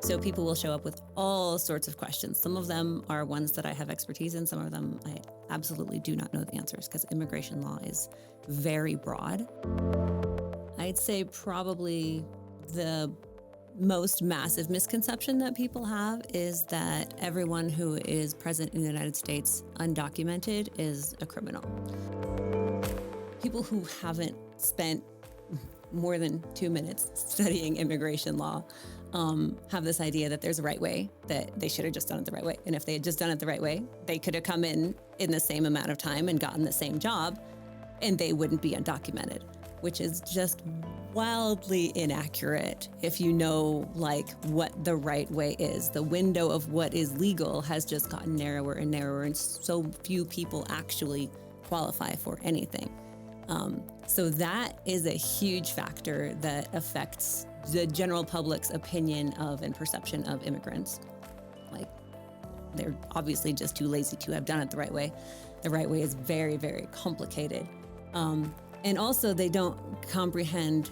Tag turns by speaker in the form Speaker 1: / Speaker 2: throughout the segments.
Speaker 1: So people will show up with all sorts of questions. Some of them are ones that I have expertise in. Some of them I absolutely do not know the answers because immigration law is very broad. I'd say probably the most massive misconception that people have is that everyone who is present in the United States undocumented is a criminal. People who haven't spent more than 2 minutes studying immigration law have this idea that there's a right way, that they should have just done it the right way. And if they had just done it the right way, they could have come in the same amount of time and gotten the same job, and they wouldn't be undocumented, which is just wildly inaccurate if you know what the right way is. The window of what is legal has just gotten narrower and narrower, and so few people actually qualify for anything. So that is a huge factor that affects the general public's opinion of and perception of immigrants. They're obviously just too lazy to have done it the right way. The right way is very, very complicated. And also they don't comprehend,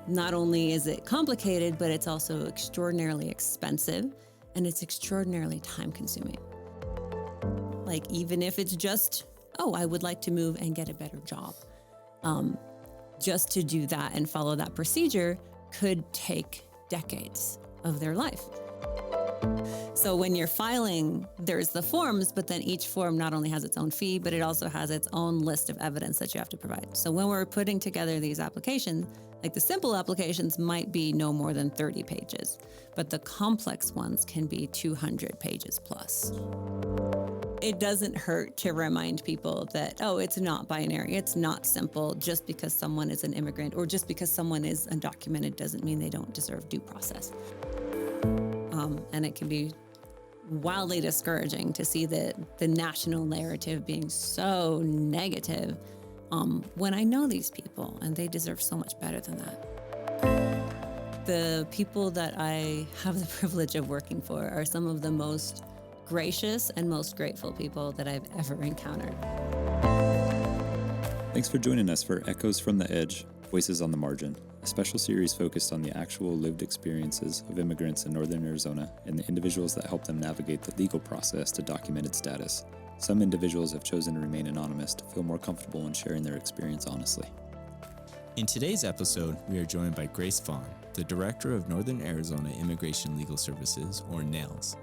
Speaker 1: not only is it complicated, but it's also extraordinarily expensive and it's extraordinarily time consuming. Even if it's just, I would like to move and get a better job. Just to do that and follow that procedure could take decades of their life. So when you're filing, there's the forms, but then each form not only has its own fee, but it also has its own list of evidence that you have to provide. So when we're putting together these applications, the simple applications might be no more than 30 pages, but the complex ones can be 200 pages plus. It doesn't hurt to remind people that, it's not binary, it's not simple. Just because someone is an immigrant or just because someone is undocumented doesn't mean they don't deserve due process. And it can be wildly discouraging to see the national narrative being so negative when I know these people and they deserve so much better than that. The people that I have the privilege of working for are some of the most gracious and most grateful people that I've ever encountered.
Speaker 2: Thanks for joining us for Echoes from the Edge, Voices on the Margin, a special series focused on the actual lived experiences of immigrants in Northern Arizona and the individuals that help them navigate the legal process to documented status. Some individuals have chosen to remain anonymous to feel more comfortable in sharing their experience honestly.
Speaker 3: In today's episode, we are joined by Grace Vaughan, the Director of Northern Arizona Immigration Legal Services, or NAILS.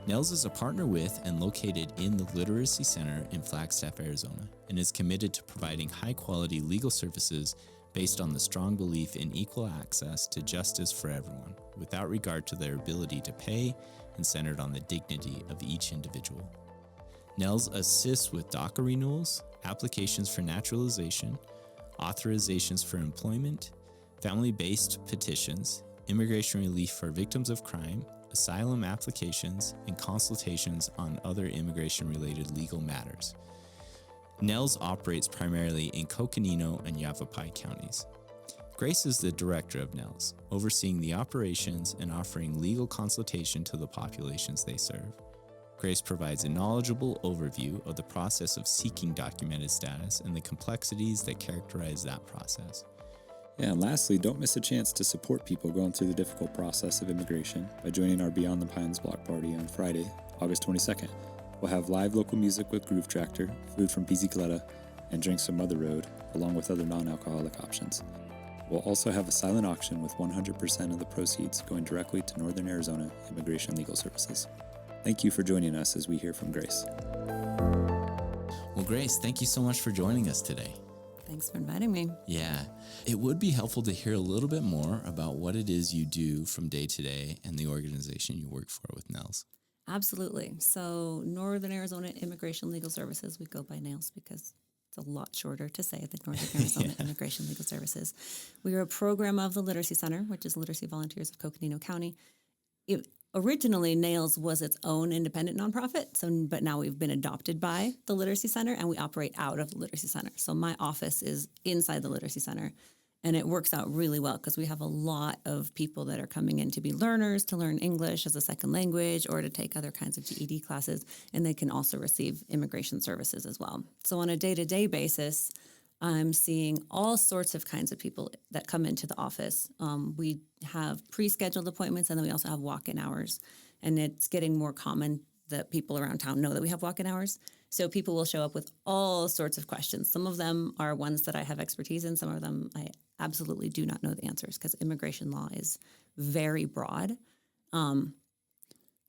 Speaker 3: NAILS is a partner with and located in the Literacy Center in Flagstaff, Arizona, and is committed to providing high-quality legal services based on the strong belief in equal access to justice for everyone, without regard to their ability to pay and centered on the dignity of each individual. NAILS assists with DACA renewals, applications for naturalization, authorizations for employment, family-based petitions, immigration relief for victims of crime, asylum applications, and consultations on other immigration-related legal matters. NAILS operates primarily in Coconino and Yavapai counties. Grace is the director of NAILS, overseeing the operations and offering legal consultation to the populations they serve. Grace provides a knowledgeable overview of the process of seeking documented status and the complexities that characterize that process.
Speaker 2: Yeah, and lastly, don't miss a chance to support people going through the difficult process of immigration by joining our Beyond the Pines block party on Friday, August 22nd. We'll have live local music with Groove Tractor, food from Bicicleta, and drinks from Mother Road, along with other non-alcoholic options. We'll also have a silent auction with 100% of the proceeds going directly to Northern Arizona Immigration Legal Services. Thank you for joining us as we hear from Grace.
Speaker 3: Well, Grace, thank you so much for joining us today.
Speaker 1: Thanks for inviting me.
Speaker 3: Yeah, it would be helpful to hear a little bit more about what it is you do from day to day and the organization you work for with NAILS.
Speaker 1: Absolutely. So Northern Arizona Immigration Legal Services, we go by NAILS because it's a lot shorter to say than Northern Arizona Immigration Legal Services. We are a program of the Literacy Center, which is Literacy Volunteers of Coconino County. Originally, NAILS was its own independent nonprofit, but now we've been adopted by the Literacy Center, and we operate out of the Literacy Center. So my office is inside the Literacy Center, and it works out really well because we have a lot of people that are coming in to be learners, to learn English as a second language, or to take other kinds of GED classes, and they can also receive immigration services as well. So on a day-to-day basis, I'm seeing all sorts of kinds of people that come into the office. We have pre-scheduled appointments, and then we also have walk-in hours. And it's getting more common that people around town know that we have walk-in hours. So people will show up with all sorts of questions. Some of them are ones that I have expertise in. Some of them I absolutely do not know the answers, because immigration law is very broad.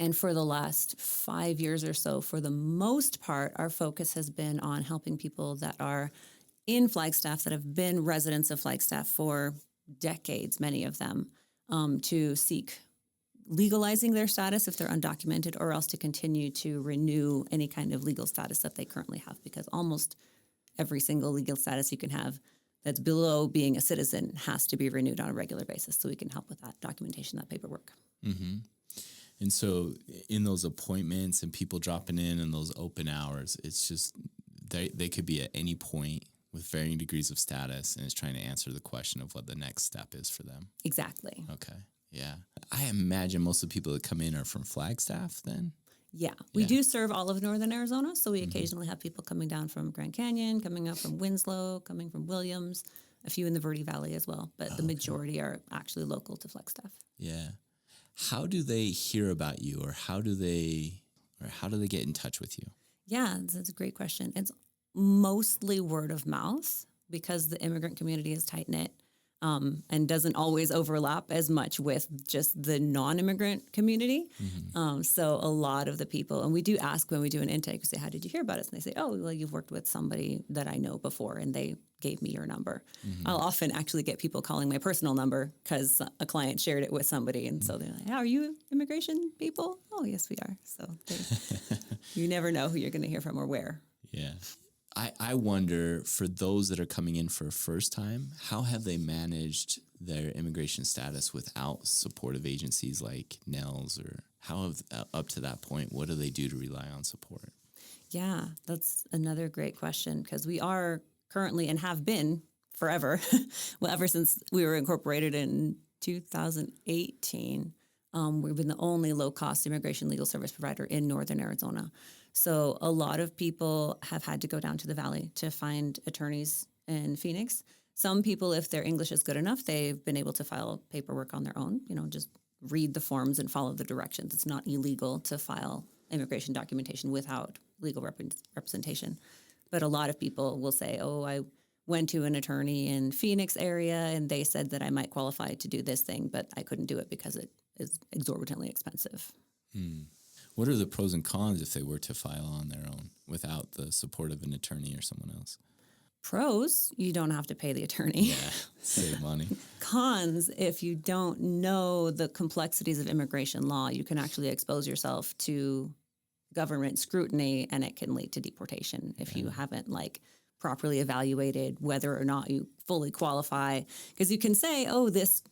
Speaker 1: And for the last 5 years or so, for the most part, our focus has been on helping people that are in Flagstaff, that have been residents of Flagstaff for decades, many of them, to seek legalizing their status if they're undocumented, or else to continue to renew any kind of legal status that they currently have, because almost every single legal status you can have that's below being a citizen has to be renewed on a regular basis. So we can help with that documentation, that paperwork.
Speaker 3: Mm-hmm. And so in those appointments and people dropping in those open hours, it's just they could be at any point with varying degrees of status, and it's trying to answer the question of what the next step is for them.
Speaker 1: Exactly.
Speaker 3: Okay. Yeah. I imagine most of the people that come in are from Flagstaff then?
Speaker 1: Yeah. We do serve all of northern Arizona, so we occasionally have people coming down from Grand Canyon, coming up from Winslow, coming from Williams, a few in the Verde Valley as well, but the majority are actually local to Flagstaff.
Speaker 3: Yeah. How do they hear about you, or how do they get in touch with you?
Speaker 1: Yeah, that's a great question. It's mostly word of mouth, because the immigrant community is tight-knit and doesn't always overlap as much with just the non-immigrant community. So a lot of the people, and we do ask when we do an intake, we say, how did you hear about us? And they say, oh, well, you've worked with somebody that I know before, and they gave me your number. I'll often actually get people calling my personal number because a client shared it with somebody. And so they're like, are you immigration people? Oh, yes, we are. So you never know who you're going to hear from or where.
Speaker 3: Yeah. I wonder, for those that are coming in for a first time, how have they managed their immigration status without supportive agencies like NELS, or how have, up to that point, what do they do to rely on support?
Speaker 1: Yeah, that's another great question, because we are currently, and have been forever, well, ever since we were incorporated in 2018, we've been the only low-cost immigration legal service provider in northern Arizona. So a lot of people have had to go down to the valley to find attorneys in Phoenix. Some people, if their English is good enough, they've been able to file paperwork on their own, just read the forms and follow the directions. It's not illegal to file immigration documentation without legal representation. But a lot of people will say, oh, I went to an attorney in Phoenix area and they said that I might qualify to do this thing, but I couldn't do it because it is exorbitantly expensive.
Speaker 3: What are the pros and cons if they were to file on their own without the support of an attorney or someone else?
Speaker 1: Pros, you don't have to pay the attorney.
Speaker 3: Yeah, save money.
Speaker 1: Cons, if you don't know the complexities of immigration law, you can actually expose yourself to government scrutiny, and it can lead to deportation if you haven't properly evaluated whether or not you fully qualify. Because you can say, oh, this,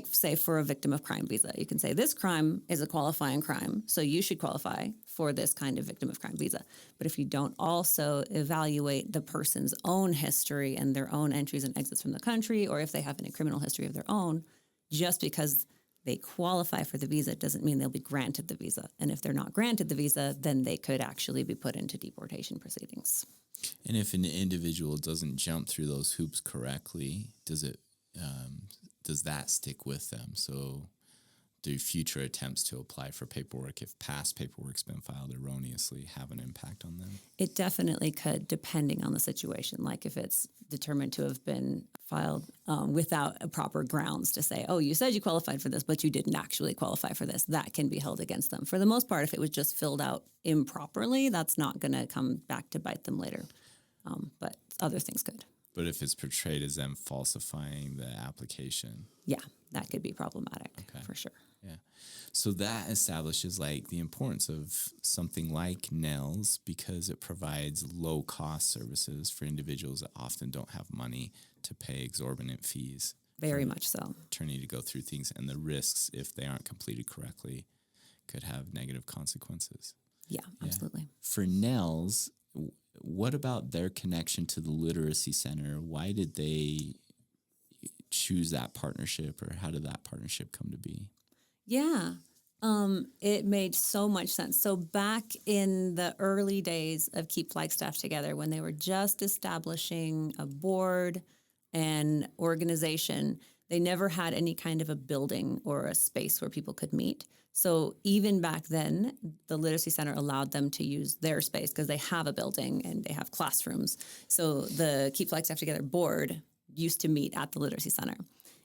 Speaker 1: say for a victim of crime visa, you can say this crime is a qualifying crime, so you should qualify for this kind of victim of crime visa. But if you don't also evaluate the person's own history and their own entries and exits from the country, or if they have any criminal history of their own, just because they qualify for the visa doesn't mean they'll be granted the visa. And if they're not granted the visa, then they could actually be put into deportation proceedings.
Speaker 3: And if an individual doesn't jump through those hoops correctly, does that stick with them? So do future attempts to apply for paperwork, if past paperwork's been filed erroneously, have an impact on them?
Speaker 1: It definitely could, depending on the situation. Like if it's determined to have been filed without a proper grounds to say, oh, you said you qualified for this, but you didn't actually qualify for this, that can be held against them. For the most part, if it was just filled out improperly, that's not going to come back to bite them later. But other things could.
Speaker 3: But if it's portrayed as them falsifying the application.
Speaker 1: Yeah, that could be problematic for sure.
Speaker 3: Yeah. So that establishes the importance of something like NELS, because it provides low cost services for individuals that often don't have money to pay exorbitant fees.
Speaker 1: Very much so.
Speaker 3: Attorney to go through things, and the risks, if they aren't completed correctly, could have negative consequences.
Speaker 1: Yeah, absolutely.
Speaker 3: For NELS, what about their connection to the Literacy Center? Why did they choose that partnership, or how did that partnership come to be?
Speaker 1: Yeah, It made so much sense. So back in the early days of Keep Flagstaff Together, when they were just establishing a board and organization, they never had any kind of a building or a space where people could meet. So even back then, the Literacy Center allowed them to use their space because they have a building and they have classrooms. So the Keep Flagstaff Together board used to meet at the Literacy Center.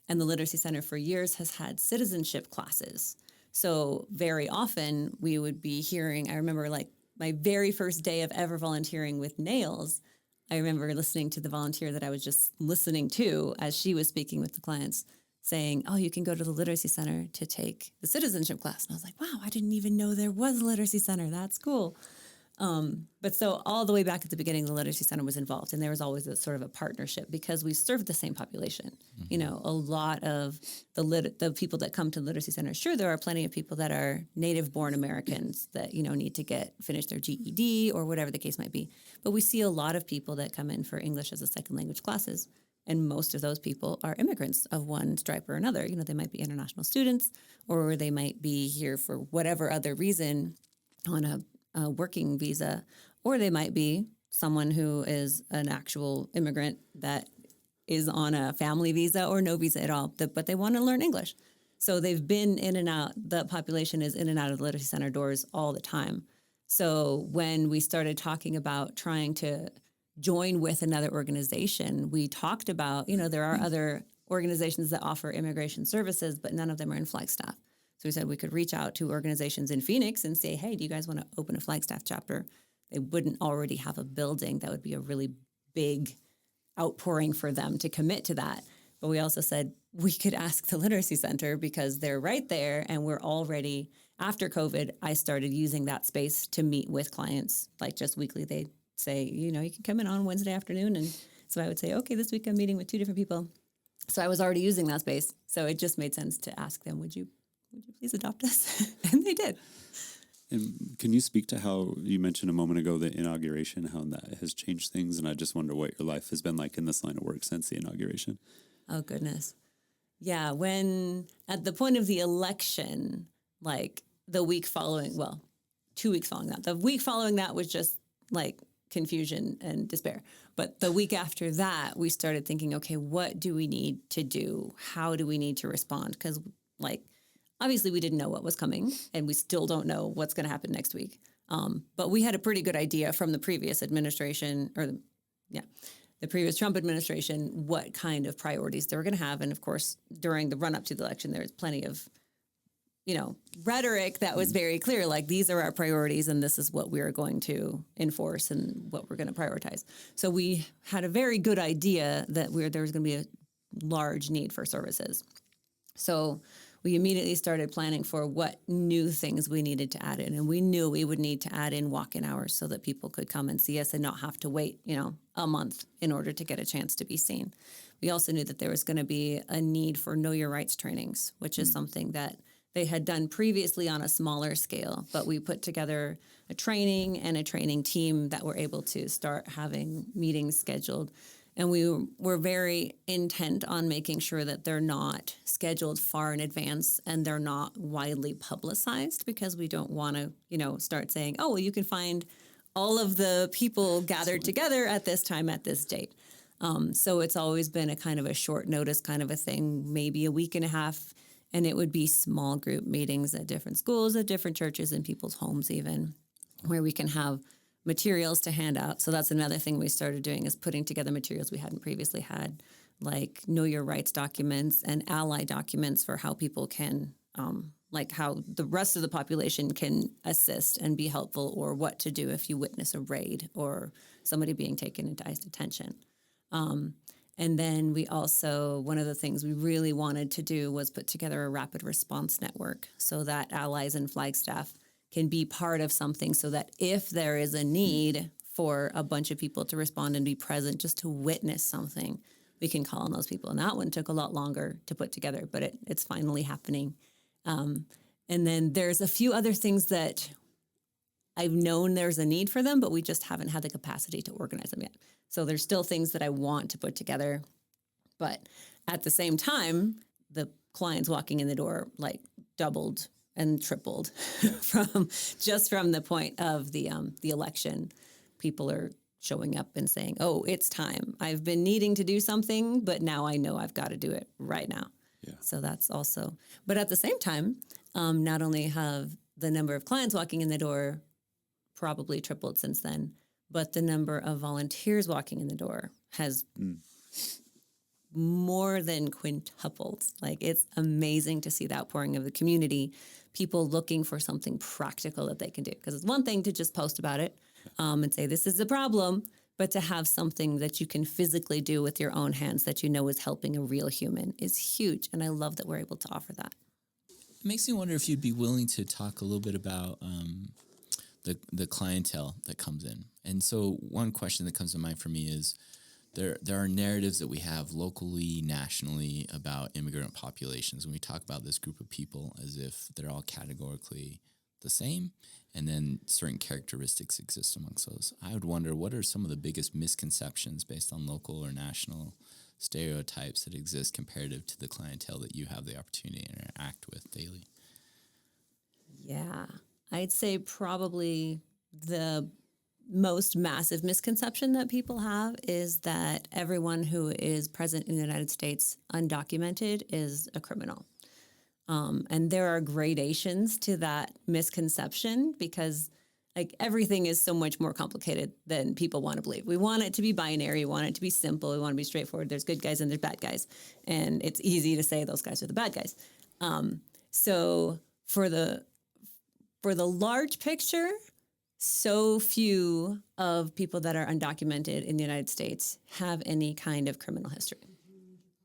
Speaker 1: And the Literacy Center for years has had citizenship classes. So very often we would be hearing, I remember like my very first day of ever volunteering with Nails, I remember listening to the volunteer that I was just listening to as she was speaking with the clients saying, oh, you can go to the Literacy Center to take the citizenship class. And I was like, wow, I didn't even know there was a Literacy Center. That's cool. But so all the way back at the beginning, the Literacy Center was involved, and there was always a sort of a partnership because we served the same population. Mm-hmm. You know, a lot of the people that come to the Literacy Center, sure, there are plenty of people that are native-born Americans that, you know, need to finish their GED or whatever the case might be. But we see a lot of people that come in for English as a second language classes, and most of those people are immigrants of one stripe or another. You know, they might be international students, or they might be here for whatever other reason on a working visa, or they might be someone who is an actual immigrant that is on a family visa or no visa at all, but they want to learn English. So they've been in and out, the population is in and out of the Literacy Center doors all the time. So when we started talking about trying to join with another organization, we talked about, you know, there are other organizations that offer immigration services, but none of them are in Flagstaff. So we said we could reach out to organizations in Phoenix and say, hey, do you guys want to open a Flagstaff chapter? They wouldn't already have a building. That would be a really big outpouring for them to commit to that. But we also said we could ask the Literacy Center because they're right there, and we're already, after COVID, I started using that space to meet with clients, like just weekly. They say, you know, you can come in on Wednesday afternoon. And so I would say, okay, this week I'm meeting with 2 different people. So I was already using that space. So it just made sense to ask them, would you please adopt us? And they did.
Speaker 4: And can you speak to how you mentioned a moment ago the inauguration, how that has changed things? And I just wonder what your life has been like in this line of work since the inauguration.
Speaker 1: Oh, goodness. Yeah, when at the point of the election, like the week following, well, 2 weeks following that, the week following that was just like confusion and despair. But the week after that, we started thinking, okay, what do we need to do? How do we need to respond? Because like, obviously, we didn't know what was coming, and we still don't know what's going to happen next week. But we had a pretty good idea from the previous administration, the previous Trump administration, what kind of priorities they were going to have. And of course, during the run up to the election, there was plenty of, you know, rhetoric that was very clear, like these are our priorities and this is what we are going to enforce and what we're going to prioritize. So we had a very good idea that there was going to be a large need for services. So we immediately started planning for what new things we needed to add in. And we knew we would need to add in walk-in hours so that people could come and see us and not have to wait, you know, a month in order to get a chance to be seen. We also knew that there was going to be a need for Know Your Rights trainings, which is something that they had done previously on a smaller scale. But we put together a training and a training team that were able to start having meetings scheduled. And we were very intent on making sure that they're not scheduled far in advance and they're not widely publicized, because we don't want to, you know, start saying, oh, well, you can find all of the people gathered together at this time at this date. So it's always been a kind of a short notice kind of a thing, maybe a week and a half. And it would be small group meetings at different schools, at different churches, in people's homes even, where we can have materials to hand out. So that's another thing we started doing, is putting together materials we hadn't previously had, like Know Your Rights documents and ally documents for how people can, like how the rest of the population can assist and be helpful, or what to do if you witness a raid or somebody being taken into ICE detention. And then we also, one of the things we really wanted to do was put together a rapid response network so that allies in Flagstaff can be part of something, so that if there is a need for a bunch of people to respond and be present just to witness something, we can call on those people. And that one took a lot longer to put together, but it's finally happening. And then there's a few other things that I've known there's a need for them, but we just haven't had the capacity to organize them yet. So there's still things that I want to put together. But at the same time, the clients walking in the door like doubled and tripled from the point of the election. People are showing up and saying, "Oh, it's time. I've been needing to do something, but now I know I've got to do it right now."
Speaker 4: Yeah.
Speaker 1: So that's also. But at the same time, not only have the number of clients walking in the door probably tripled since then, but the number of volunteers walking in the door has more than quintupled. Like, it's amazing to see the outpouring of the community, people looking for something practical that they can do. Because it's one thing to just post about it and say, this is the problem, but to have something that you can physically do with your own hands that you know is helping a real human is huge. And I love that we're able to offer that.
Speaker 3: It makes me wonder if you'd be willing to talk a little bit about the clientele that comes in. And so one question that comes to mind for me is there are narratives that we have locally, nationally about immigrant populations. And we talk about this group of people as if they're all categorically the same, and then certain characteristics exist amongst those. I would wonder, what are some of the biggest misconceptions based on local or national stereotypes that exist comparative to the clientele that you have the opportunity to interact with daily?
Speaker 1: Yeah, I'd say probably the most massive misconception that people have is that everyone who is present in the United States undocumented is a criminal. And there are gradations to that misconception because like everything is so much more complicated than people want to believe. We want it to be binary. We want it to be simple. We want to be straightforward. There's good guys and there's bad guys. And it's easy to say those guys are the bad guys. So for the large picture, so few of people that are undocumented in the United States have any kind of criminal history.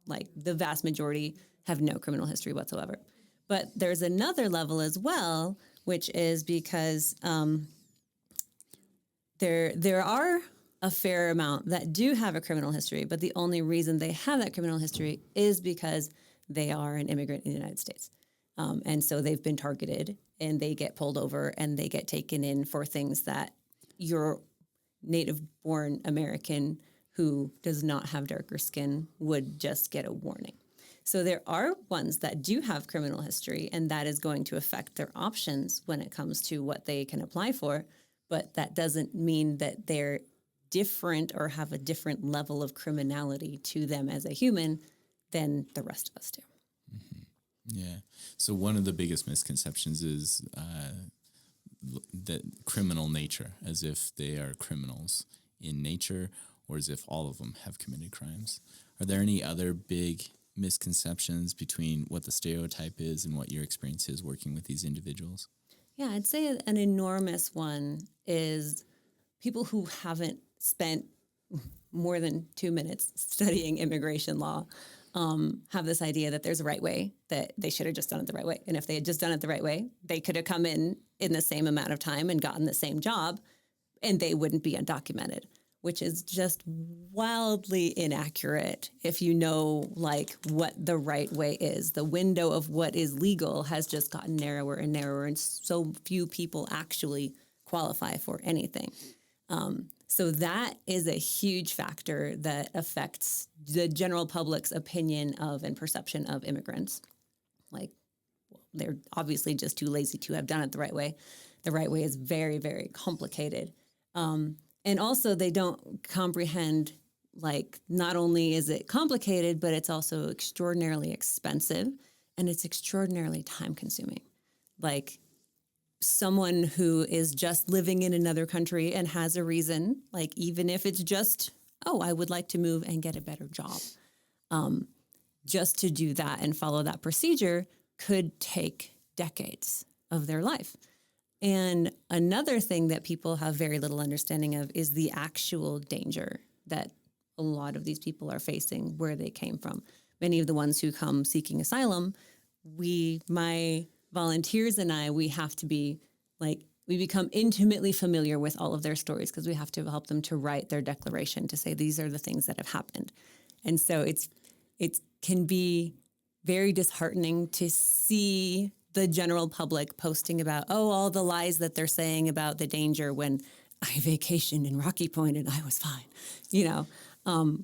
Speaker 1: Like the vast majority have no criminal history whatsoever. But there's another level as well, which is because there are a fair amount that do have a criminal history, but the only reason they have that criminal history is because they are an immigrant in the United States. And so they've been targeted and they get pulled over and they get taken in for things that your native-born American who does not have darker skin would just get a warning. So there are ones that do have criminal history, and that is going to affect their options when it comes to what they can apply for. But that doesn't mean that they're different or have a different level of criminality to them as a human than the rest of us do.
Speaker 3: Mm-hmm. Yeah. So one of the biggest misconceptions is the criminal nature, as if they are criminals in nature or as if all of them have committed crimes. Are there any other big misconceptions between what the stereotype is and what your experience is working with these individuals?
Speaker 1: Yeah, I'd say an enormous one is people who haven't spent more than 2 minutes studying immigration law have this idea that there's a right way, that they should have just done it the right way. And if they had just done it the right way, they could have come in the same amount of time and gotten the same job, and they wouldn't be undocumented, which is just wildly inaccurate if you know like what the right way is. The window of what is legal has just gotten narrower and narrower, and so few people actually qualify for anything. So that is a huge factor that affects the general public's opinion of and perception of immigrants. Like, well, they're obviously just too lazy to have done it the right way. The right way is very, very complicated. And also they don't comprehend, like, not only is it complicated, but it's also extraordinarily expensive and it's extraordinarily time consuming. Like, someone who is just living in another country and has a reason, like even if it's just, oh, I would like to move and get a better job, just to do that and follow that procedure could take decades of their life. And another thing that people have very little understanding of is the actual danger that a lot of these people are facing where they came from. Many of the ones who come seeking asylum, my volunteers and I, we have to be like, we become intimately familiar with all of their stories because we have to help them to write their declaration to say these are the things that have happened. And so it can be very disheartening to see the general public posting about, oh, all the lies that they're saying about the danger when I vacationed in Rocky Point and I was fine. You know,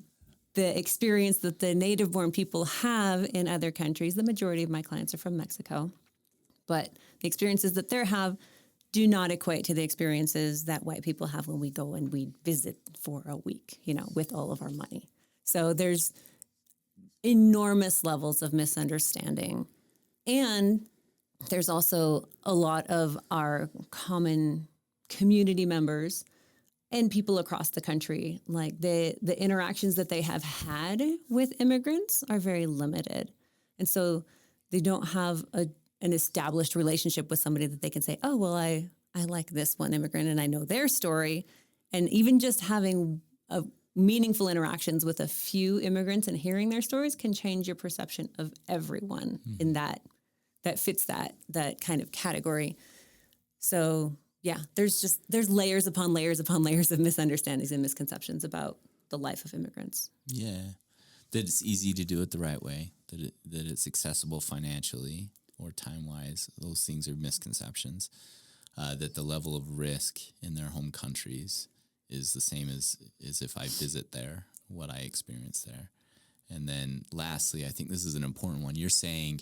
Speaker 1: the experience that the native-born people have in other countries, the majority of my clients are from Mexico, but the experiences that they have do not equate to the experiences that white people have when we go and we visit for a week, with all of our money. So there's enormous levels of misunderstanding. And there's also a lot of our common community members and people across the country, like the interactions that they have had with immigrants are very limited. And so they don't have an established relationship with somebody that they can say, oh, well, I like this one immigrant and I know their story. And even just having meaningful interactions with a few immigrants and hearing their stories can change your perception of everyone in that fits that kind of category. So yeah, there's layers upon layers upon layers of misunderstandings and misconceptions about the life of immigrants.
Speaker 3: Yeah, that it's easy to do it the right way, that it's accessible financially or time-wise. Those things are misconceptions. That the level of risk in their home countries is the same as if I visit there, what I experience there. And then lastly, I think this is an important one. You're saying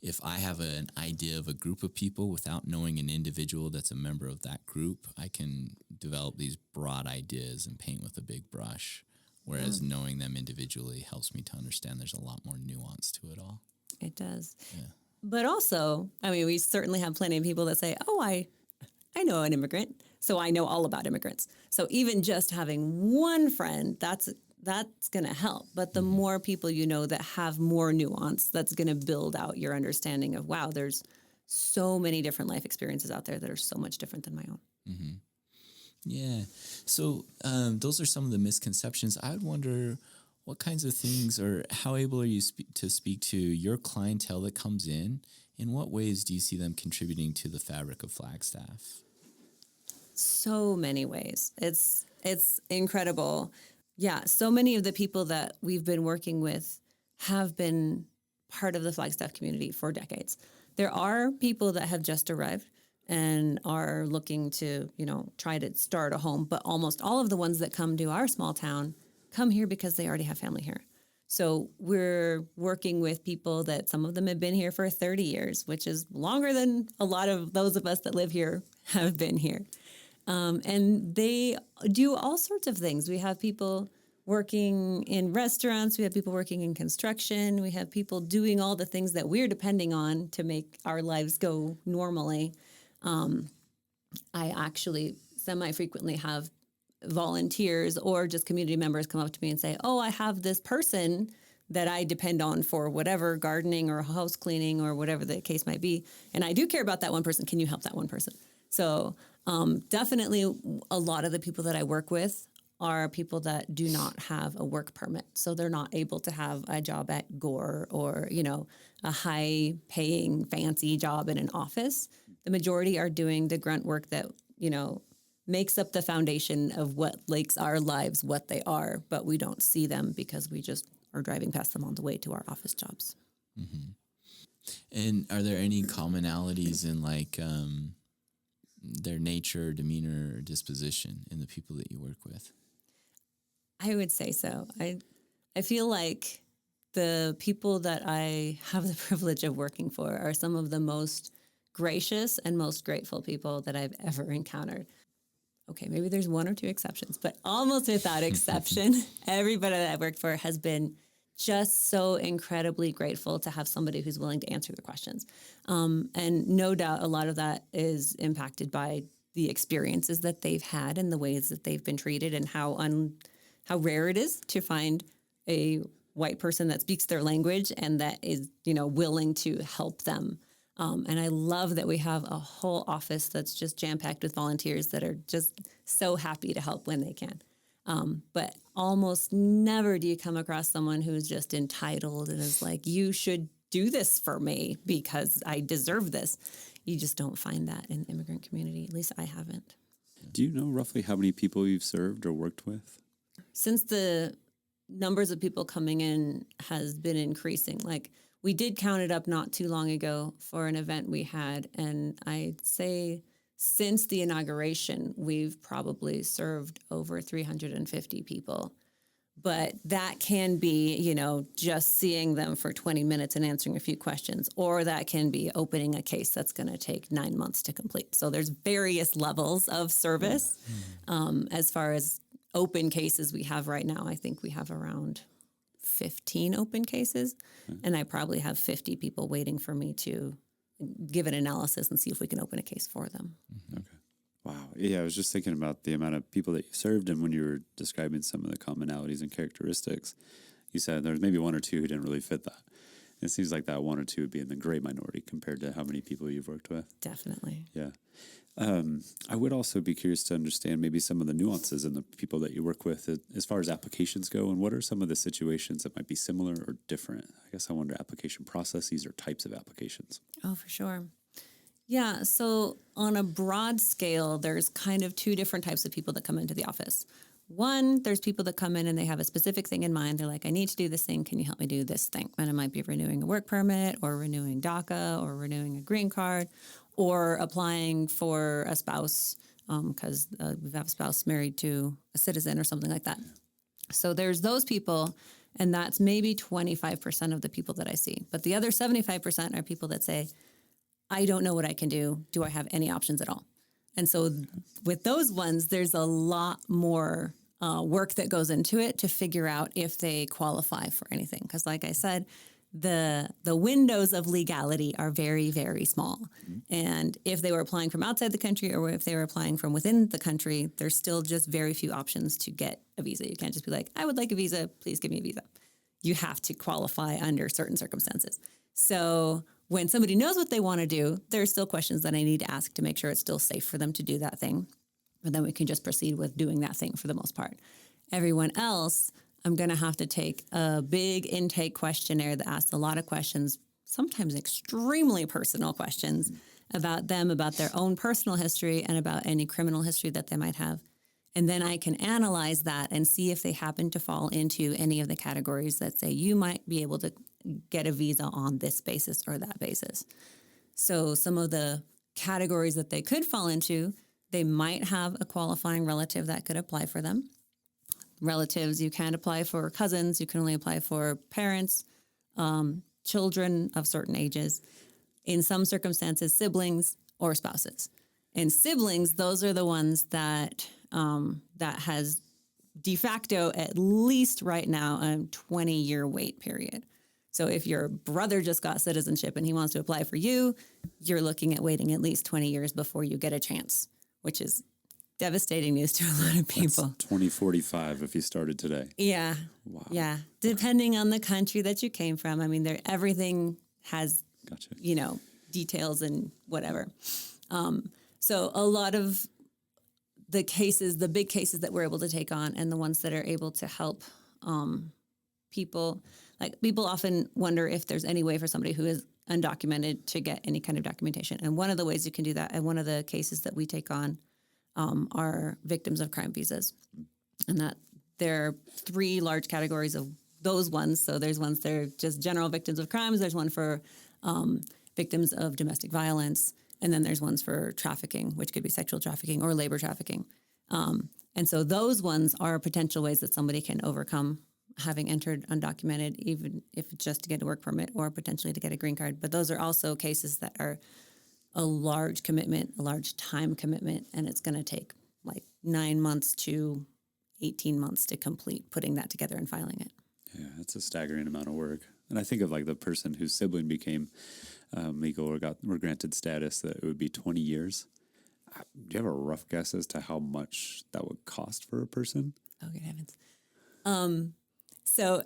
Speaker 3: if I have an idea of a group of people without knowing an individual that's a member of that group, I can develop these broad ideas and paint with a big brush, whereas knowing them individually helps me to understand there's a lot more nuance to it all.
Speaker 1: It does.
Speaker 3: Yeah.
Speaker 1: But also, we certainly have plenty of people that say, oh, I know an immigrant, so I know all about immigrants. So even just having one friend, that's going to help. But the more people you know that have more nuance, that's going to build out your understanding of, wow, there's so many different life experiences out there that are so much different than my own.
Speaker 3: Mm-hmm. Yeah. So those are some of the misconceptions. I would wonder what kinds of things, or how able are you to speak to your clientele that comes in? In what ways do you see them contributing to the fabric of Flagstaff?
Speaker 1: So many ways. It's incredible. Yeah, so many of the people that we've been working with have been part of the Flagstaff community for decades. There are people that have just arrived and are looking to, try to start a home, but almost all of the ones that come to our small town come here because they already have family here. So we're working with people that some of them have been here for 30 years, which is longer than a lot of those of us that live here have been here. And they do all sorts of things. We have people working in restaurants. We have people working in construction. We have people doing all the things that we're depending on to make our lives go normally. I actually semi-frequently have volunteers or just community members come up to me and say, oh, I have this person that I depend on for whatever, gardening or house cleaning or whatever the case might be. And I do care about that one person. Can you help that one person? So definitely a lot of the people that I work with are people that do not have a work permit. So they're not able to have a job at Gore or, a high paying fancy job in an office. The majority are doing the grunt work that, makes up the foundation of what makes our lives what they are, but we don't see them because we just are driving past them on the way to our office jobs.
Speaker 3: Mm-hmm. And are there any commonalities in their nature, demeanor, or disposition in the people that you work with?
Speaker 1: I would say so. I feel like the people that I have the privilege of working for are some of the most gracious and most grateful people that I've ever encountered. Okay, maybe there's one or two exceptions, but almost without exception, everybody that I've worked for has been just so incredibly grateful to have somebody who's willing to answer their questions. And no doubt a lot of that is impacted by the experiences that they've had and the ways that they've been treated and how rare it is to find a white person that speaks their language and that is, willing to help them. And I love that we have a whole office that's just jam-packed with volunteers that are just so happy to help when they can. But almost never do you come across someone who's just entitled and is like, you should do this for me because I deserve this. You just don't find that in the immigrant community. At least I haven't.
Speaker 4: Do you know roughly how many people you've served or worked with?
Speaker 1: Since the numbers of people coming in has been increasing, we did count it up not too long ago for an event we had, and I'd say since the inauguration, we've probably served over 350 people. But that can be, just seeing them for 20 minutes and answering a few questions, or that can be opening a case that's going to take 9 months to complete. So there's various levels of service. As far as open cases we have right now, I think we have around 15 open cases, and I probably have 50 people waiting for me to give an analysis and see if we can open a case for them.
Speaker 4: Okay. Wow. Yeah, I was just thinking about the amount of people that you served, and when you were describing some of the commonalities and characteristics, you said there's maybe one or two who didn't really fit that. It seems like that one or two would be in the great minority compared to how many people you've worked with.
Speaker 1: Definitely.
Speaker 4: Yeah. I would also be curious to understand maybe some of the nuances in the people that you work with as far as applications go, and what are some of the situations that might be similar or different? I guess I wonder application processes or types of applications.
Speaker 1: Oh, for sure. Yeah. So on a broad scale, there's kind of two different types of people that come into the office. One, there's people that come in and they have a specific thing in mind. They're like, I need to do this thing. Can you help me do this thing? And it might be renewing a work permit or renewing DACA or renewing a green card or applying for a spouse because we have a spouse married to a citizen or something like that. So there's those people, and that's maybe 25% of the people that I see. But the other 75% are people that say, I don't know what I can do. Do I have any options at all? And so with those ones, there's a lot more work that goes into it to figure out if they qualify for anything. Because like I said, the windows of legality are very, very small. And if they were applying from outside the country or if they were applying from within the country, there's still just very few options to get a visa. You can't just be like, I would like a visa. Please give me a visa. You have to qualify under certain circumstances. So when somebody knows what they want to do, there's still questions that I need to ask to make sure it's still safe for them to do that thing. And then we can just proceed with doing that thing for the most part. Everyone else, I'm going to have to take a big intake questionnaire that asks a lot of questions, sometimes extremely personal questions about them, about their own personal history and about any criminal history that they might have. And then I can analyze that and see if they happen to fall into any of the categories that say you might be able to get a visa on this basis or that basis. So some of the categories that they could fall into, they might have a qualifying relative that could apply for them. Relatives, you can't apply for cousins. You can only apply for parents, children of certain ages. In some circumstances, siblings or spouses. And siblings, those are the ones that has de facto, at least right now, a 20-year wait period. So if your brother just got citizenship and he wants to apply for you, you're looking at waiting at least 20 years before you get a chance, which is devastating news to a lot of people.
Speaker 4: That's 2045 if you started today.
Speaker 1: Yeah.
Speaker 4: Wow.
Speaker 1: Yeah. Depending on the country that you came from. I mean, everything has,
Speaker 4: Gotcha.
Speaker 1: Details and whatever. So a lot of the cases, the big cases that we're able to take on and the ones that are able to help people, like people often wonder if there's any way for somebody who is undocumented to get any kind of documentation. And one of the ways you can do that, and one of the cases that we take on are victims of crime visas. And that there are three large categories of those ones. So there's ones that are just general victims of crimes. There's one for victims of domestic violence. And then there's ones for trafficking, which could be sexual trafficking or labor trafficking. And so those ones are potential ways that somebody can overcome having entered undocumented, even if it's just to get a work permit or potentially to get a green card. But those are also cases that are a large commitment, a large time commitment, and it's going to take like 9 months to 18 months to complete putting that together and filing it.
Speaker 4: Yeah, it's a staggering amount of work. And I think of like the person whose sibling became legal or granted status, that it would be 20 years. Do you have a rough guess as to how much that would cost for a person?
Speaker 1: Oh, good heavens. So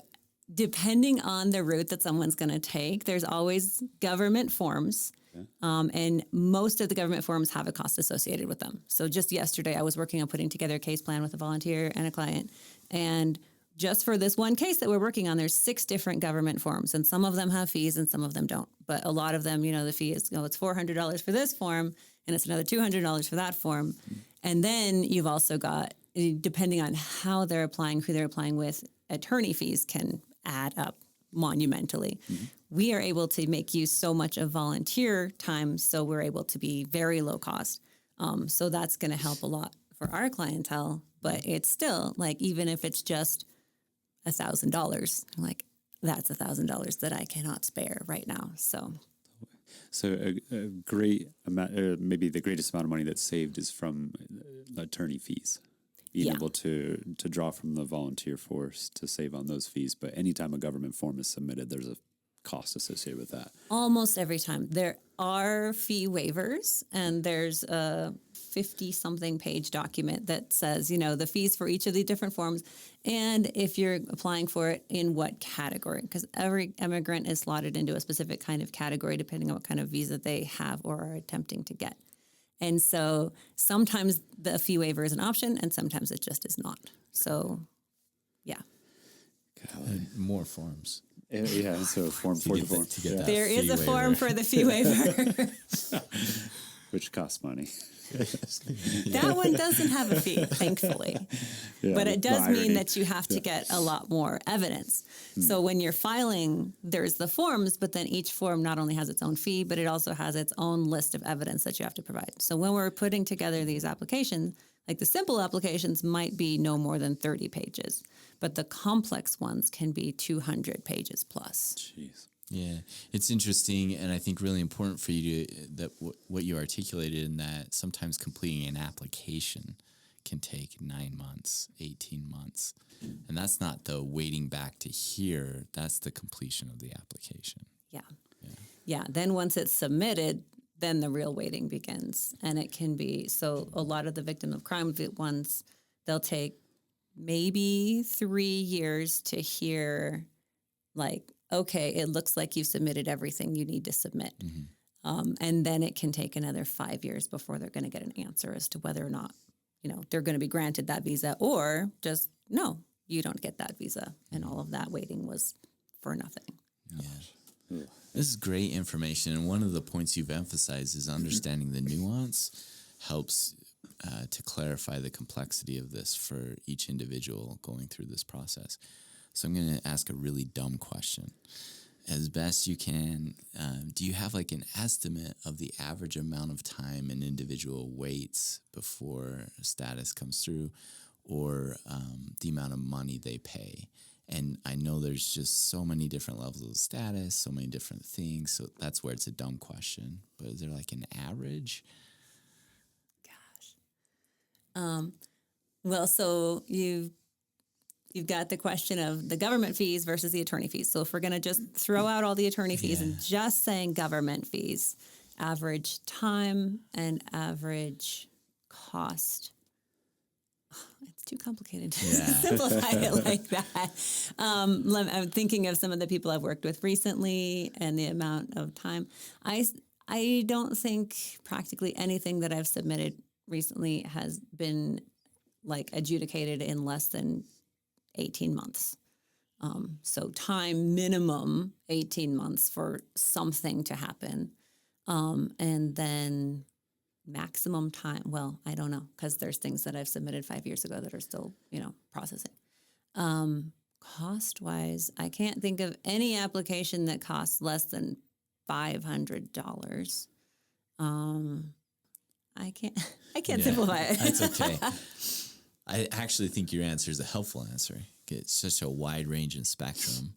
Speaker 1: depending on the route that someone's going to take, there's always government forms. Okay. And most of the government forms have a cost associated with them. So just yesterday, I was working on putting together a case plan with a volunteer and a client. And just for this one case that we're working on, there's 6 different government forms, and some of them have fees and some of them don't. But a lot of them, the fee is, it's $400 for this form and it's another $200 for that form. And then you've also got, depending on how they're applying, who they're applying with, attorney fees can add up monumentally. Mm-hmm. We are able to make use so much of volunteer time, so we're able to be very low cost. So that's going to help a lot for our clientele, but it's still like, even if it's just $1,000. I'm like, that's $1,000 that I cannot spare right now. So
Speaker 4: a great amount, maybe the greatest amount of money that's saved is from attorney fees. Being able to draw from the volunteer force to save on those fees. But anytime a government form is submitted, there's a cost associated with that.
Speaker 1: almost every time there are fee waivers, and there's a 50-something page document that says, the fees for each of the different forms, and if you're applying for it, in what category, because every immigrant is slotted into a specific kind of category depending on what kind of visa they have or are attempting to get. And so sometimes the fee waiver is an option, and sometimes it just is not. So, yeah.
Speaker 3: More forms.
Speaker 4: Yeah, so form for the form.
Speaker 1: There is a form for the fee waiver.
Speaker 4: Which costs money.
Speaker 1: That one doesn't have a fee, thankfully.
Speaker 4: Yeah,
Speaker 1: but it does mean
Speaker 4: irony.
Speaker 1: that you have to get a lot more evidence. So when you're filing, there's the forms, but then each form not only has its own fee, but it also has its own list of evidence that you have to provide. So when we're putting together these applications, like the simple applications might be no more than 30 pages, but the complex ones can be 200 pages plus.
Speaker 4: Jeez.
Speaker 3: Yeah, it's interesting, and I think really important for you to what you articulated in that sometimes completing an application can take 9 months, 18 months, and that's not the waiting back to hear. That's the completion of the application.
Speaker 1: Yeah. Then once it's submitted, then the real waiting begins, and it can be so. A lot of the victim of crime ones, they'll take maybe 3 years to hear, like, okay, it looks like you've submitted everything you need to submit. And then it can take another 5 years before they're going to get an answer as to whether or not, they're going to be granted that visa, or just, no, you don't get that visa. And all of that waiting was for nothing.
Speaker 3: Yeah. This is great information. And one of the points you've emphasized is understanding the nuance helps to clarify the complexity of this for each individual going through this process. So I'm going to ask a really dumb question. As best you can, do you have like an estimate of the average amount of time an individual waits before status comes through, or the amount of money they pay? And I know there's just so many different levels of status, so many different things. So that's where it's a dumb question. But is there like an average?
Speaker 1: Well, so you've got the question of the government fees versus the attorney fees. So if we're going to just throw out all the attorney fees and just saying government fees, average time and average cost. It's too complicated to simplify it like that. I'm thinking of some of the people I've worked with recently and the amount of time. I don't think practically anything that I've submitted recently has been like adjudicated in less than 18 months. So time minimum 18 months for something to happen. And then maximum time, well, I don't know, because there's things that I've submitted 5 years ago that are still, processing. Cost-wise, I can't think of any application that costs less than $500. I can't simplify it.
Speaker 3: That's okay. I actually think your answer is a helpful answer. It's such a wide range and spectrum.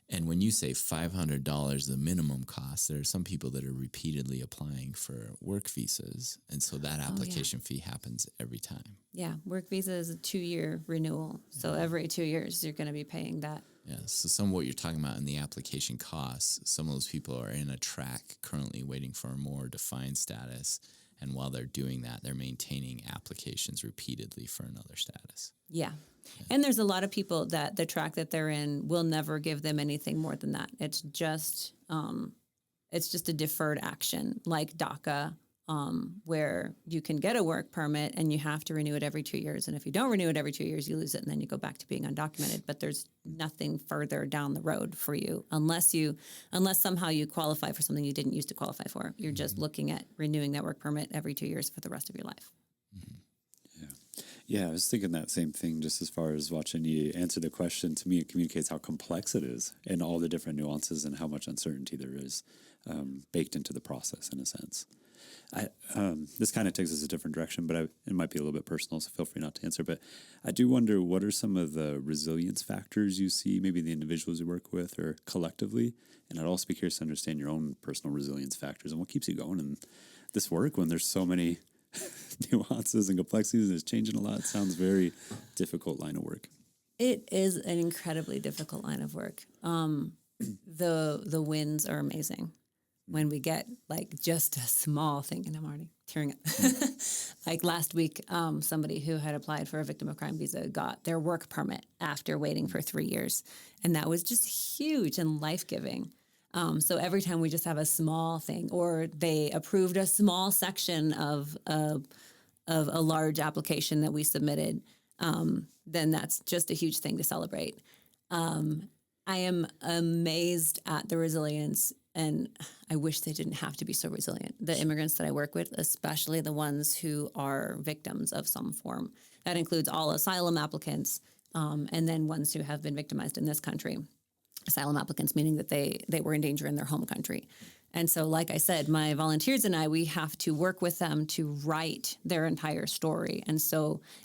Speaker 3: And when you say $500, the minimum cost, there are some people that are repeatedly applying for work visas. And so that application fee happens every time.
Speaker 1: Yeah. Work visa is a 2-year renewal. So every 2 years, you're going to be paying that.
Speaker 3: Yeah. So some of what you're talking about in the application costs, some of those people are in a track currently waiting for a more defined status. And while they're doing that, they're maintaining applications repeatedly for another status.
Speaker 1: Yeah. And there's a lot of people that the track that they're in will never give them anything more than that. It's just a deferred action like DACA, where you can get a work permit and you have to renew it every 2 years. And if you don't renew it every 2 years, you lose it, and then you go back to being undocumented. But there's nothing further down the road for you unless somehow you qualify for something you didn't used to qualify for. You're just looking at renewing that work permit every 2 years for the rest of your life.
Speaker 4: Yeah, I was thinking that same thing just as far as watching you answer the question. To me, it communicates how complex it is and all the different nuances and how much uncertainty there is baked into the process in a sense. This kind of takes us a different direction, but it might be a little bit personal, so feel free not to answer. But I do wonder, what are some of the resilience factors you see, maybe the individuals you work with or collectively? And I'd also be curious to understand your own personal resilience factors and what keeps you going in this work when there's so many nuances and complexities and it's changing a lot. It sounds very difficult line of work.
Speaker 1: It is an incredibly difficult line of work. The wins are amazing. When we get like just a small thing, and I'm already tearing up. Like last week, somebody who had applied for a victim of crime visa got their work permit after waiting for 3 years. And that was just huge and life-giving. So every time we just have a small thing, or they approved a small section of a large application that we submitted, then that's just a huge thing to celebrate. I am amazed at the resilience, and I wish they didn't have to be so resilient. The immigrants that I work with, especially the ones who are victims of some form. That includes all asylum applicants, and then ones who have been victimized in this country. Asylum applicants, meaning that they were in danger in their home country. And so, like I said, my volunteers and I, we have to work with them to write their entire story. And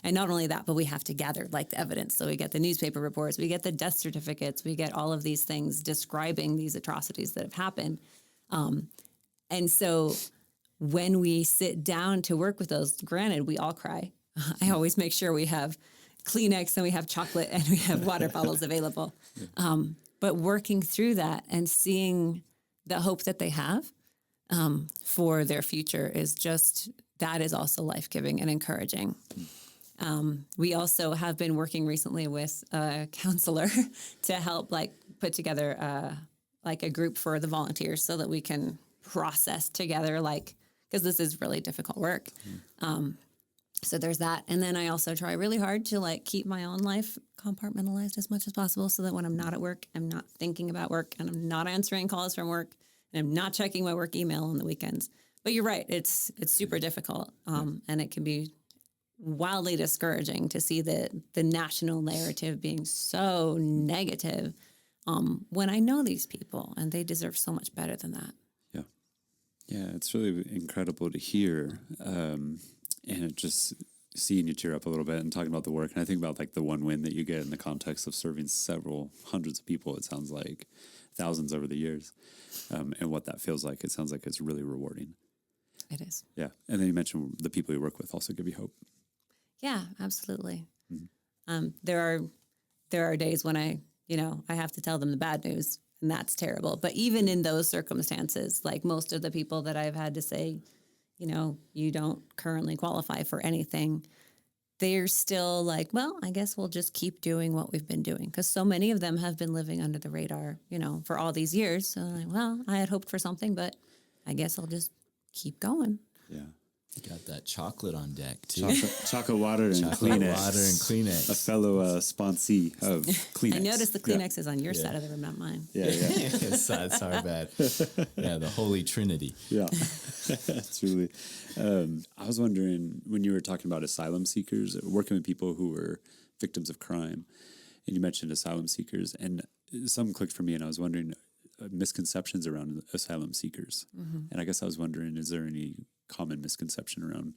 Speaker 1: not only that, but we have to gather like the evidence. So we get the newspaper reports, we get the death certificates, we get all of these things describing these atrocities that have happened. And so when we sit down to work with those, granted, we all cry. I always make sure we have Kleenex and we have chocolate and we have water bottles available. But working through that and seeing the hope that they have for their future that is also life-giving and encouraging. We also have been working recently with a counselor to help put together a group for the volunteers so that we can process together, because this is really difficult work. So there's that. And then I also try really hard to keep my own life compartmentalized as much as possible so that when I'm not at work, I'm not thinking about work and I'm not answering calls from work and I'm not checking my work email on the weekends. But you're right. It's super difficult. And it can be wildly discouraging to see the national narrative being so negative when I know these people and they deserve so much better than that.
Speaker 4: Yeah. Yeah. It's really incredible to hear. And it just seeing you tear up a little bit and talking about the work. And I think about the one win that you get in the context of serving several hundreds of people. It sounds like thousands over the years. And what that feels like. It sounds like it's really rewarding.
Speaker 1: It is.
Speaker 4: Yeah. And then you mentioned the people you work with also give you hope.
Speaker 1: Yeah, absolutely. Mm-hmm. There are days when I have to tell them the bad news, and that's terrible. But even in those circumstances, most of the people that I've had to say, you don't currently qualify for anything, they're still well, I guess we'll just keep doing what we've been doing. Because so many of them have been living under the radar, for all these years. So well, I had hoped for something, but I guess I'll just keep going.
Speaker 4: Yeah.
Speaker 3: You got that chocolate on deck, too.
Speaker 4: Chocolate water and Kleenex. A fellow sponsee of Kleenex.
Speaker 1: I noticed the Kleenex is on your side of the room, not mine.
Speaker 4: Yeah.
Speaker 3: It's our bad. Yeah, the Holy Trinity.
Speaker 4: Yeah, it's really. I was wondering, when you were talking about asylum seekers, working with people who were victims of crime, and you mentioned asylum seekers, and something clicked for me, and I was wondering misconceptions around asylum seekers. Mm-hmm. And I guess I was wondering, is there any common misconception around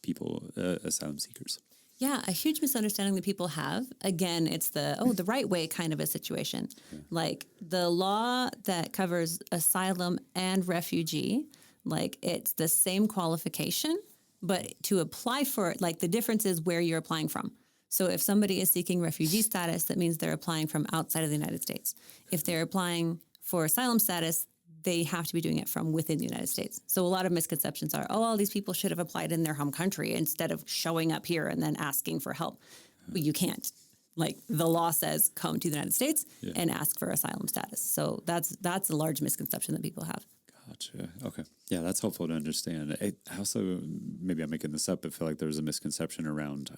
Speaker 4: people, asylum seekers?
Speaker 1: Yeah, a huge misunderstanding that people have. Again, it's the right way kind of a situation. Yeah. The law that covers asylum and refugee, it's the same qualification, but to apply for it, the difference is where you're applying from. So if somebody is seeking refugee status, that means they're applying from outside of the United States. If they're applying for asylum status, they have to be doing it from within the United States. So a lot of misconceptions are, all these people should have applied in their home country instead of showing up here and then asking for help. Well, you can't. The law says come to the United States and ask for asylum status. So that's a large misconception that people have.
Speaker 4: Gotcha. Okay. Yeah, that's helpful to understand. I also, maybe I'm making this up, but feel like there's a misconception around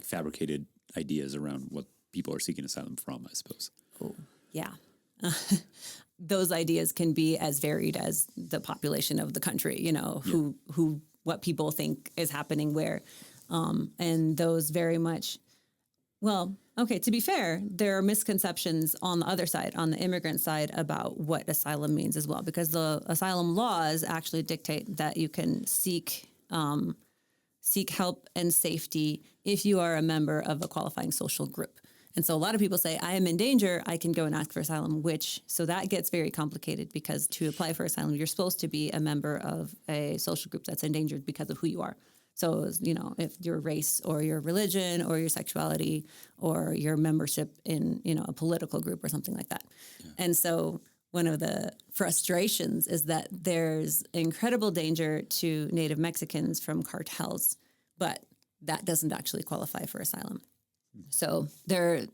Speaker 4: fabricated ideas around what people are seeking asylum from, I suppose.
Speaker 1: Oh, yeah. Those ideas can be as varied as the population of the country, what people think is happening where. And those very much Well, okay, to be fair, there are misconceptions on the other side, on the immigrant side, about what asylum means as well, because the asylum laws actually dictate that you can seek help and safety if you are a member of a qualifying social group. And so a lot of people say, I am in danger, I can go and ask for asylum, so that gets very complicated, because to apply for asylum, you're supposed to be a member of a social group that's endangered because of who you are. So, if your race or your religion or your sexuality or your membership in, a political group or something like that. Yeah. And so one of the frustrations is that there's incredible danger to Native Mexicans from cartels, but that doesn't actually qualify for asylum. So there's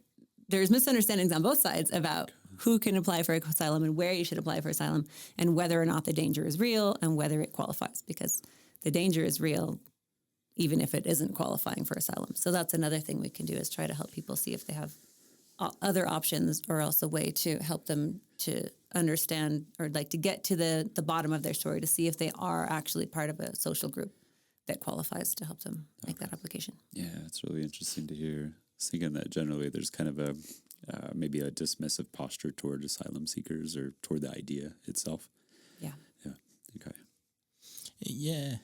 Speaker 1: misunderstandings on both sides about who can apply for asylum and where you should apply for asylum and whether or not the danger is real and whether it qualifies, because the danger is real even if it isn't qualifying for asylum. So that's another thing we can do, is try to help people see if they have other options, or else a way to help them to understand, or like to get to the bottom of their story, to see if they are actually part of a social group that qualifies to help them make that application.
Speaker 4: Yeah, it's really interesting to hear. I was thinking that generally there's kind of a maybe a dismissive posture toward asylum seekers or toward the idea itself.
Speaker 1: Yeah.
Speaker 4: Yeah. Okay.
Speaker 3: Yeah.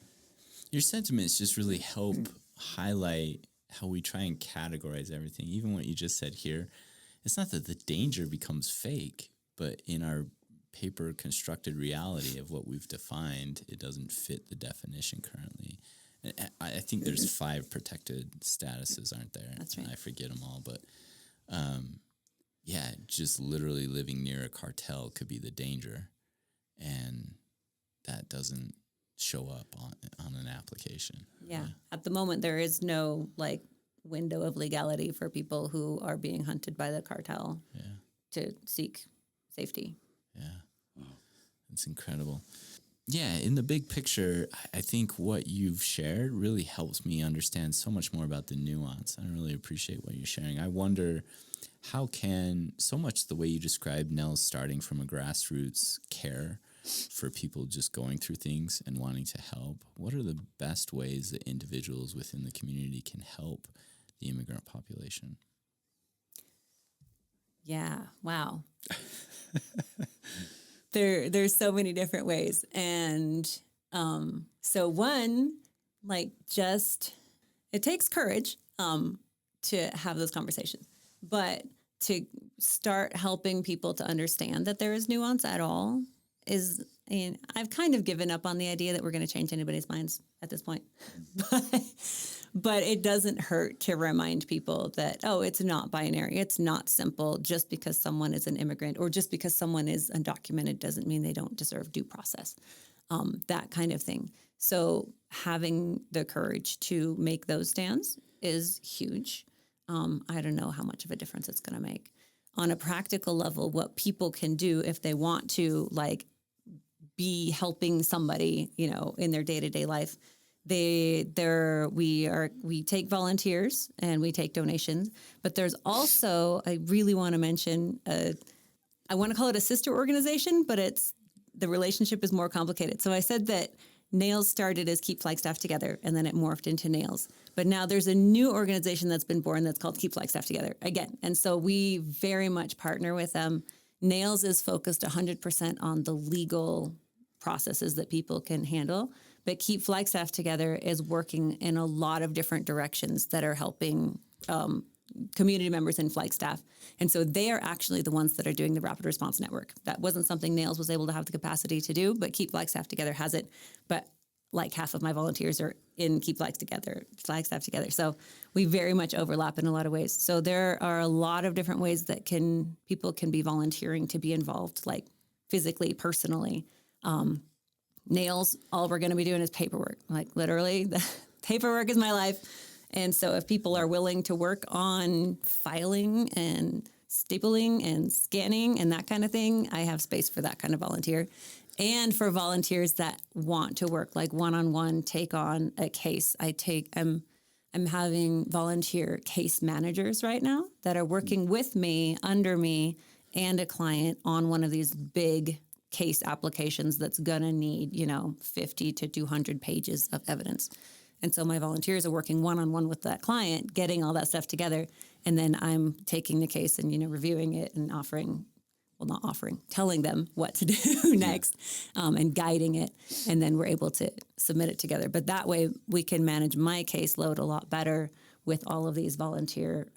Speaker 3: Your sentiments just really help highlight how we try and categorize everything. Even what you just said here, it's not that the danger becomes fake, but in our paper constructed reality of what we've defined, it doesn't fit the definition currently. I think there's 5 protected statuses, aren't there?
Speaker 1: That's right.
Speaker 3: I forget them all, but just literally living near a cartel could be the danger, and that doesn't show up on an application.
Speaker 1: Yeah. At the moment, there is no window of legality for people who are being hunted by the cartel to seek safety.
Speaker 3: Yeah. Wow. It's incredible. Yeah, in the big picture, I think what you've shared really helps me understand so much more about the nuance. I really appreciate what you're sharing. I wonder, how can so much the way you described, Nell, starting from a grassroots care for people just going through things and wanting to help, what are the best ways that individuals within the community can help the immigrant population?
Speaker 1: Yeah, wow. There's so many different ways. And so one, it takes courage to have those conversations, but to start helping people to understand that there is nuance at all I've kind of given up on the idea that we're going to change anybody's minds at this point. But it doesn't hurt to remind people that, it's not binary. It's not simple. Just because someone is an immigrant or just because someone is undocumented doesn't mean they don't deserve due process. That kind of thing. So having the courage to make those stands is huge. I don't know how much of a difference it's going to make. On a practical level, what people can do if they want to be helping somebody, in their day-to-day life, we take volunteers and we take donations, but there's also, I really want to mention, I want to call it a sister organization, but the relationship is more complicated. So I said that NAILS started as Keep Flagstaff Together, and then it morphed into NAILS. But now there's a new organization that's been born that's called Keep Flagstaff Together again. And so we very much partner with them. NAILS is focused 100% on the legal processes that people can handle. But Keep Flagstaff Together is working in a lot of different directions that are helping community members in Flagstaff. And so they are actually the ones that are doing the Rapid Response Network. That wasn't something NAILS was able to have the capacity to do, but Keep Flagstaff Together has it. But half of my volunteers are in Keep Flagstaff Together. So we very much overlap in a lot of ways. So there are a lot of different ways that people can be volunteering to be involved, physically, personally. NAILS, all we're going to be doing is paperwork. Literally, the paperwork is my life. And so if people are willing to work on filing and stapling and scanning and that kind of thing, I have space for that kind of volunteer. And for volunteers that want to work one-on-one, take on a case, I'm having volunteer case managers right now that are working with me, under me, and a client on one of these big case applications that's going to need, 50 to 200 pages of evidence. And so my volunteers are working one-on-one with that client, getting all that stuff together. And then I'm taking the case and, reviewing it and telling them what to do next, and guiding it. And then we're able to submit it together. But that way we can manage my caseload a lot better with all of these volunteer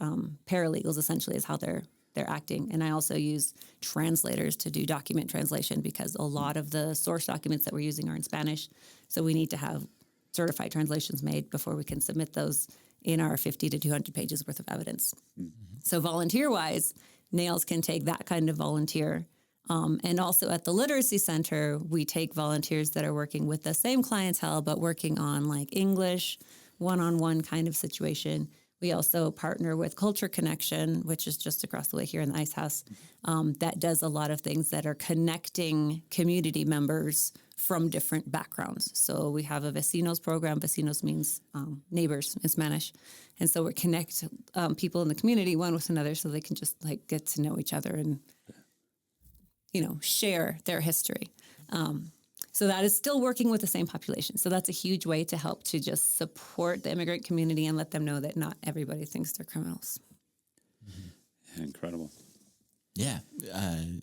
Speaker 1: paralegals, essentially, is how they're acting. And I also use translators to do document translation, because a lot of the source documents that we're using are in Spanish. So we need to have certified translations made before we can submit those in our 50 to 200 pages worth of evidence. Mm-hmm. So volunteer-wise, NAILS can take that kind of volunteer. And also at the Literacy Center, we take volunteers that are working with the same clientele, but working on like English, one-on-one kind of situation. We also partner with Culture Connection, which is just across the way here in the Ice House, that does a lot of things that are connecting community members from different backgrounds. So we have a vecinos program. Vecinos means neighbors in Spanish. And so we connect people in the community one with another so they can just like get to know each other and, share their history. So that is still working with the same population. So that's a huge way to help to just support the immigrant community and let them know that not everybody thinks they're criminals.
Speaker 4: Mm-hmm. Yeah, incredible.
Speaker 3: Yeah.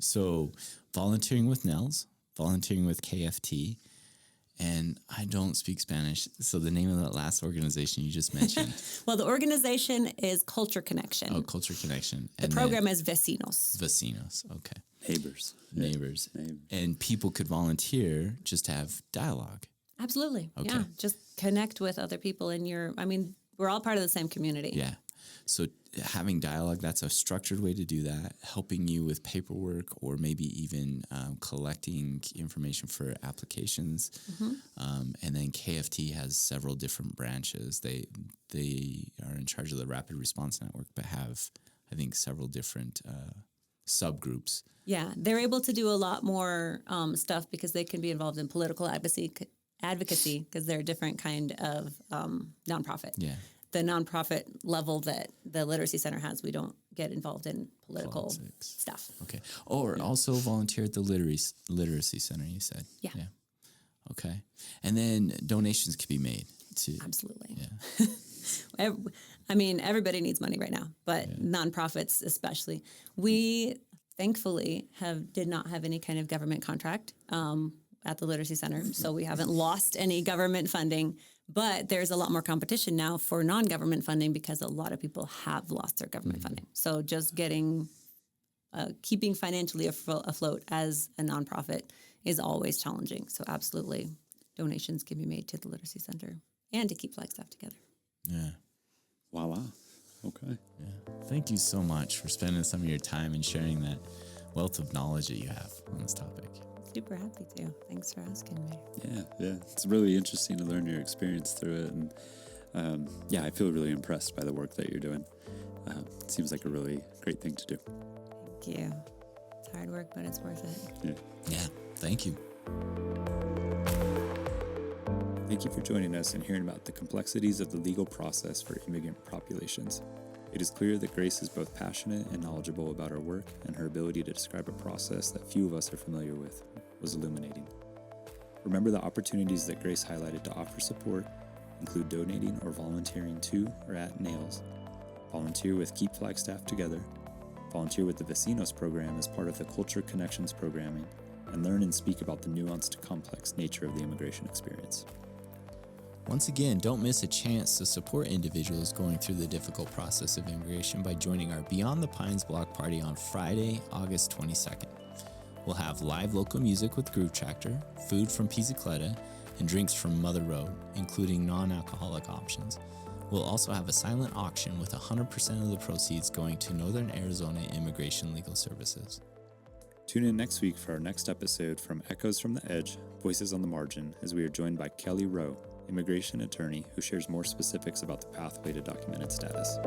Speaker 3: So volunteering with NELS, volunteering with KFT, and I don't speak Spanish. So the name of that last organization you just mentioned.
Speaker 1: Well, the organization is Culture Connection.
Speaker 3: Oh, Culture Connection.
Speaker 1: The program is Vecinos.
Speaker 3: Vecinos. Okay.
Speaker 4: Neighbors.
Speaker 3: And people could volunteer just to have dialogue.
Speaker 1: Absolutely.
Speaker 3: Okay.
Speaker 1: Yeah. Just connect with other people we're all part of the same community.
Speaker 3: Yeah. So having dialogue, that's a structured way to do that, helping you with paperwork or maybe even collecting information for applications. Mm-hmm. And then KFT has several different branches. They are in charge of the Rapid Response Network, but have, I think, several different subgroups.
Speaker 1: Yeah, they're able to do a lot more stuff because they can be involved in political advocacy because they're a different kind of nonprofit.
Speaker 3: Yeah.
Speaker 1: The nonprofit level that the Literacy Center has, we don't get involved in political stuff.
Speaker 3: Okay. Or also volunteer at the Literacy Center, you said.
Speaker 1: Yeah.
Speaker 3: Okay. And then donations can be made to.
Speaker 1: Absolutely.
Speaker 3: Yeah.
Speaker 1: Everybody needs money right now, but nonprofits especially. We thankfully did not have any kind of government contract at the Literacy Center, so we haven't lost any government funding. But there's a lot more competition now for non-government funding because a lot of people have lost their government funding. So just keeping financially afloat as a nonprofit is always challenging. So absolutely, donations can be made to the Literacy Center and to keep Flagstaff together.
Speaker 3: Yeah.
Speaker 4: Voila. Okay.
Speaker 3: Yeah. Thank you so much for spending some of your time and sharing that wealth of knowledge that you have on this topic.
Speaker 1: Super happy to. Thanks for asking me.
Speaker 4: Yeah. It's really interesting to learn your experience through it. And I feel really impressed by the work that you're doing. It seems like a really great thing to do.
Speaker 1: Thank you. It's hard work, but it's worth it.
Speaker 3: Yeah. Thank you.
Speaker 2: Thank you for joining us and hearing about the complexities of the legal process for immigrant populations. It is clear that Grace is both passionate and knowledgeable about her work, and her ability to describe a process that few of us are familiar with was illuminating. Remember, the opportunities that Grace highlighted to offer support include donating or volunteering to or at NAILS, volunteer with Keep Flagstaff Together, volunteer with the Vecinos program as part of the Culture Connections programming, and learn and speak about the nuanced, complex nature of the immigration experience.
Speaker 3: Once again, don't miss a chance to support individuals going through the difficult process of immigration by joining our Beyond the Pines block party on Friday, August 22nd. We'll have live local music with Groove Tractor, food from Pizzacletta, and drinks from Mother Rowe, including non-alcoholic options. We'll also have a silent auction with 100% of the proceeds going to Northern Arizona Immigration Legal Services.
Speaker 2: Tune in next week for our next episode from Echoes from the Edge, Voices on the Margin, as we are joined by Kelly Rowe, immigration attorney, who shares more specifics about the pathway to documented status.